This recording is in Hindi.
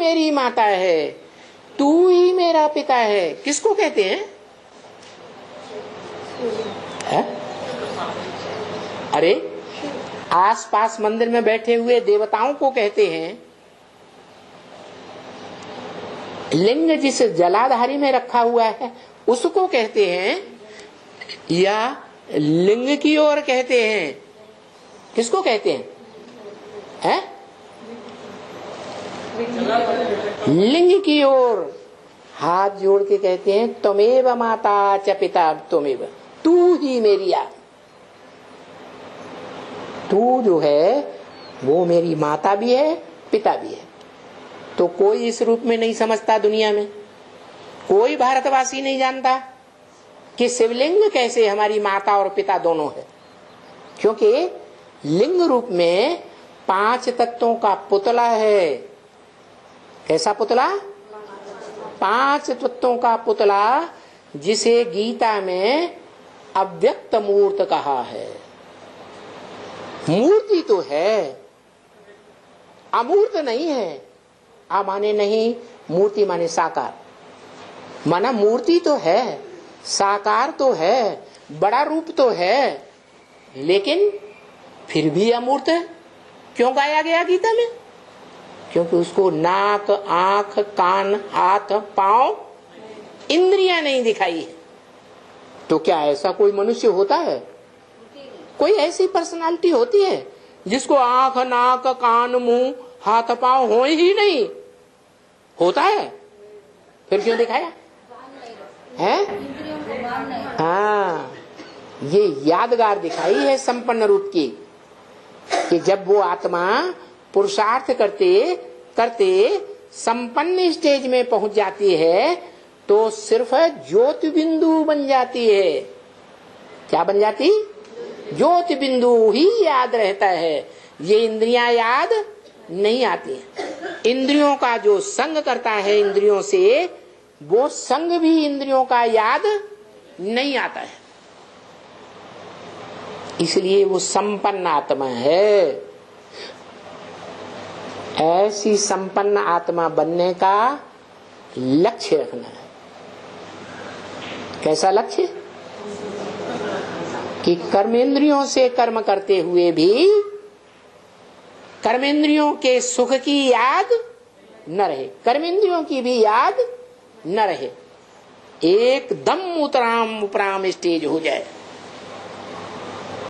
मेरी माता है, तू ही मेरा पिता है, किसको कहते हैं? है? अरे आसपास मंदिर में बैठे हुए देवताओं को कहते हैं। लिंग जिस जलाधारी में रखा हुआ है उसको कहते हैं, या लिंग की ओर कहते हैं? किसको कहते हैं? है? लिंग की ओर हाथ जोड़ के कहते हैं, त्वमेव माता च पिता त्वमेव, तू ही मेरी आ, तू जो है वो मेरी माता भी है, पिता भी है। तो कोई इस रूप में नहीं समझता दुनिया में, कोई भारतवासी नहीं जानता कि शिवलिंग कैसे हमारी माता और पिता दोनों है। क्योंकि लिंग रूप में 5 तत्वों का पुतला है। कैसा पुतला? 5 तत्वों का पुतला, जिसे गीता में अव्यक्त मूर्त कहा है। मूर्ति तो है, अमूर्त नहीं है। आ माने नहीं, मूर्ति माने साकार, माना मूर्ति तो है, साकार तो है, बड़ा रूप तो है, लेकिन फिर भी अमूर्त है। क्यों गाया गया गीता में? क्योंकि उसको नाक, आंख, कान, हाथ, पांव, इंद्रियां नहीं दिखाई है। तो क्या ऐसा कोई मनुष्य होता है? कोई ऐसी पर्सनालिटी होती है जिसको आंख, नाक, कान, मुंह, हाथ, पांव हो ही नहीं? होता है? फिर क्यों दिखाया है? हाँ, ये यादगार दिखाई है संपन्न रूप की, कि जब वो आत्मा पुरुषार्थ करते करते संपन्न स्टेज में पहुंच जाती है तो सिर्फ ज्योति बिंदु बन जाती है। क्या बन जाती? ज्योति बिंदु ही याद रहता है। ये इंद्रियां याद नहीं आती। इंद्रियों का जो संग करता है इंद्रियों से, वो संग भी इंद्रियों का याद नहीं आता है। इसलिए वो संपन्न आत्मा है। ऐसी संपन्न आत्मा बनने का लक्ष्य रखना है। कैसा लक्ष्य? कि कर्मेंद्रियों से कर्म करते हुए भी कर्मेंद्रियों के सुख की याद न रहे, कर्मेंद्रियों की भी याद न रहे, एकदम उपराम स्टेज हो जाए।